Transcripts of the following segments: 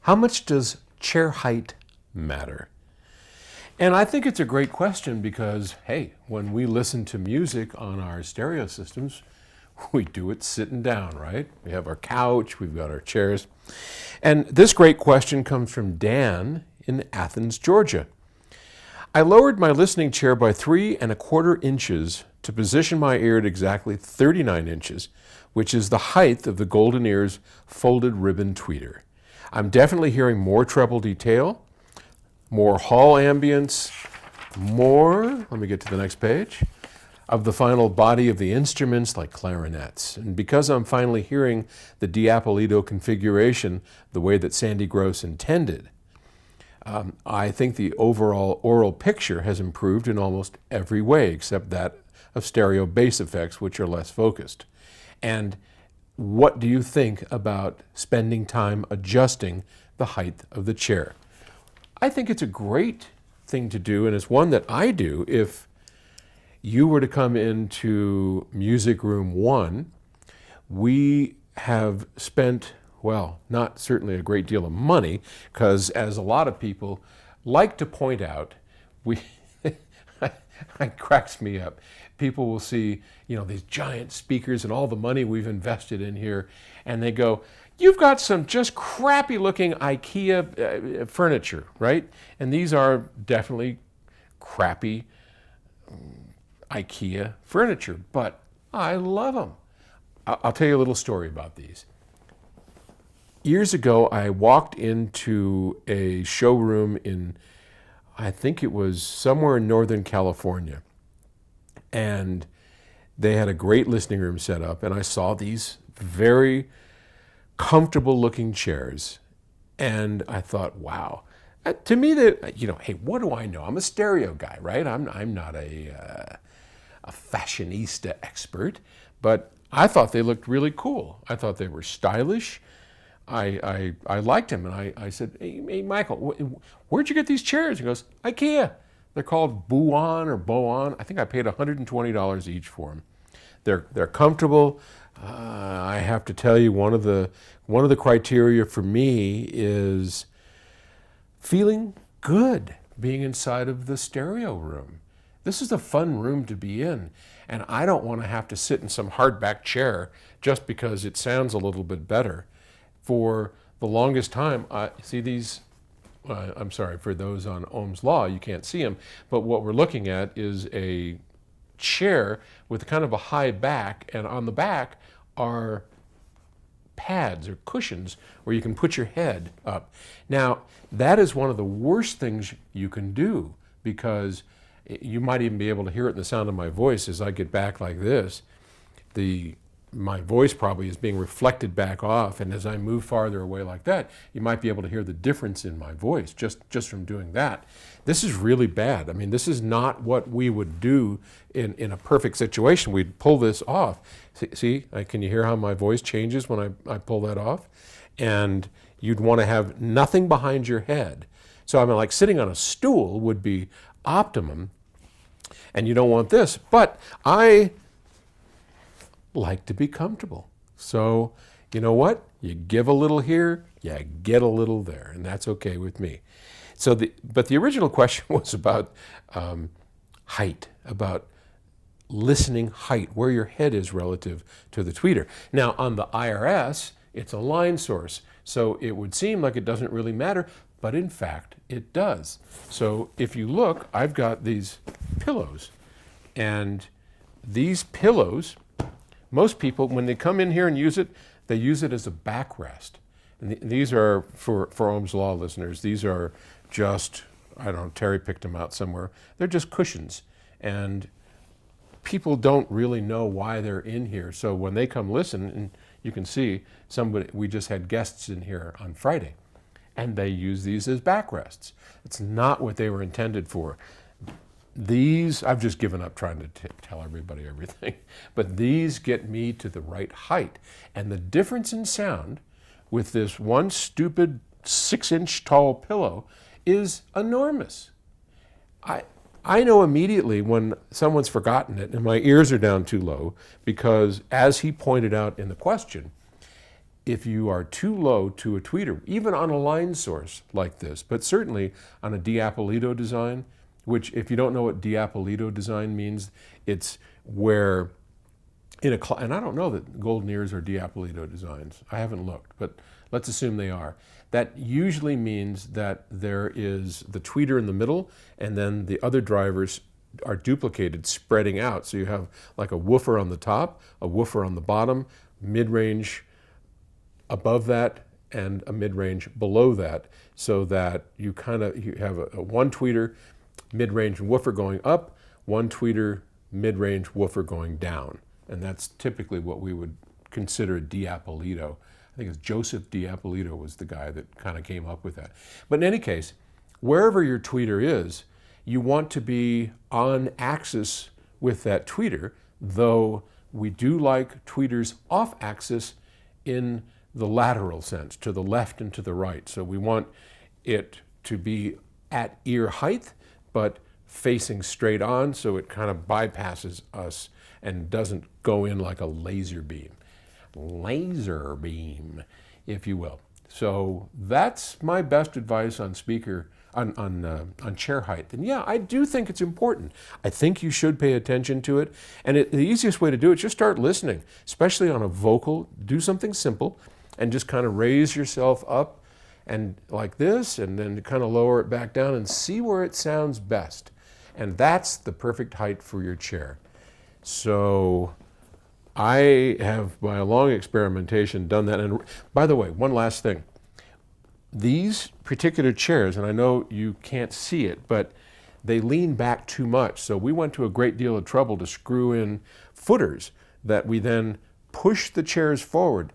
How much does chair height matter? And I think it's a great question because, hey, when we listen to music on our stereo systems, we do it sitting down, right? We have our couch, we've got our chairs. And this great question comes from Dan in Athens, Georgia. I lowered my listening chair by 3¼ inches to position my ear at exactly 39 inches, which is the height of the Golden Ears folded ribbon tweeter. I'm definitely hearing more treble detail, more hall ambience, more, let me get to the next page, of the final body of the instruments like clarinets. And because I'm finally hearing the Diapolito configuration the way that Sandy Gross intended, I think the overall aural picture has improved in almost every way except that of stereo bass effects, which are less focused. And what do you think about spending time adjusting the height of the chair? I think it's a great thing to do, and it's one that I do if you were to come into Music Room 1. We have spent, well, not certainly a great deal of money, because as a lot of people like to point out, it cracks me up. People will see, these giant speakers and all the money we've invested in here, and they go, you've got some just crappy looking IKEA furniture, right? And these are definitely crappy IKEA furniture, but I love them. I'll tell you a little story about these. Years ago, I walked into a showroom in, I think it was somewhere in Northern California, and they had a great listening room set up, and I saw these very comfortable looking chairs, and I thought, wow. To me, hey, what do I know? I'm a stereo guy, right? I'm not a fashionista expert, but I thought they looked really cool. I thought they were stylish. I liked him, and I said, hey Michael, where'd you get these chairs? He goes, IKEA. They're called Buon or Boan. I think I paid $120 each for them. They're comfortable. I have to tell you, one of the criteria for me is feeling good being inside of the stereo room. This is a fun room to be in, and I don't want to have to sit in some hardback chair just because it sounds a little bit better. For the longest time, see these, I'm sorry, for those on Ohm's Law, you can't see them, but what we're looking at is a chair with kind of a high back, and on the back are pads or cushions where you can put your head up. Now, that is one of the worst things you can do, because you might even be able to hear it in the sound of my voice as I get back like this. My voice probably is being reflected back off, and as I move farther away like that, you might be able to hear the difference in my voice just from doing that. This is really bad. I mean, this is not what we would do in a perfect situation. We'd pull this off. See, can you hear how my voice changes when I pull that off? And you'd want to have nothing behind your head. So I mean, like sitting on a stool would be optimum, and you don't want this. But I like to be comfortable. So you know what? You give a little here, you get a little there, and that's okay with me. So but the original question was about height, about listening height, where your head is relative to the tweeter. Now on the IRS, it's a line source, so it would seem like it doesn't really matter, but in fact it does. So if you look, I've got these pillows, and these pillows, most people, when they come in here and use it, they use it as a backrest. And these are, for Ohm's Law listeners, these are just, I don't know, Terry picked them out somewhere. They're just cushions. And people don't really know why they're in here. So when they come listen, and you can see we just had guests in here on Friday, and they use these as backrests. It's not what they were intended for. These, I've just given up trying to tell everybody everything, but these get me to the right height. And the difference in sound with this one stupid 6-inch tall pillow is enormous. I know immediately when someone's forgotten it and my ears are down too low, because as he pointed out in the question, if you are too low to a tweeter, even on a line source like this, but certainly on a debauchery design, which if you don't know what debauchery design means, it's where and I don't know that golden ears are debauchery designs. I haven't looked, but let's assume they are. That usually means that there is the tweeter in the middle, and then the other drivers are duplicated, spreading out. So you have like a woofer on the top, a woofer on the bottom, mid-range above that, and a mid-range below that, so that you have a one tweeter, mid-range woofer going up, one tweeter, mid-range woofer going down. And that's typically what we would consider debauchery. I think it's Joseph Debauchery was the guy that kind of came up with that. But in any case, wherever your tweeter is, you want to be on axis with that tweeter, though we do like tweeters off axis in the lateral sense, to the left and to the right. So we want it to be at ear height, but facing straight on, so it kind of bypasses us and doesn't go in like a laser beam, if you will. So that's my best advice on chair height. And yeah, I do think it's important. I think you should pay attention to it. And the easiest way to do it is just start listening, especially on a vocal. Do something simple and just kind of raise yourself up and like this, and then kind of lower it back down and see where it sounds best. And that's the perfect height for your chair. So I have, by a long experimentation, done that. And by the way, one last thing. These particular chairs, and I know you can't see it, but they lean back too much. So we went to a great deal of trouble to screw in footers that we then push the chairs forward.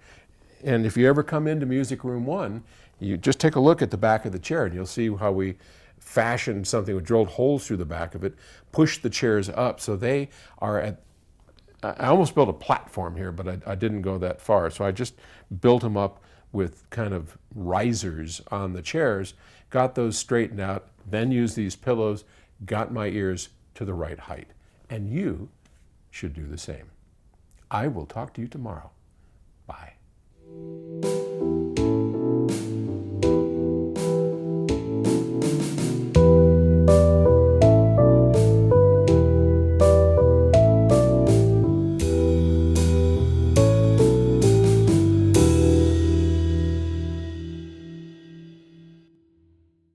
And if you ever come into Music Room 1, you just take a look at the back of the chair and you'll see how we fashioned something, we drilled holes through the back of it, pushed the chairs up so they are at, I almost built a platform here, but I didn't go that far. So I just built them up with kind of risers on the chairs, got those straightened out, then used these pillows, got my ears to the right height. And you should do the same. I will talk to you tomorrow. Bye.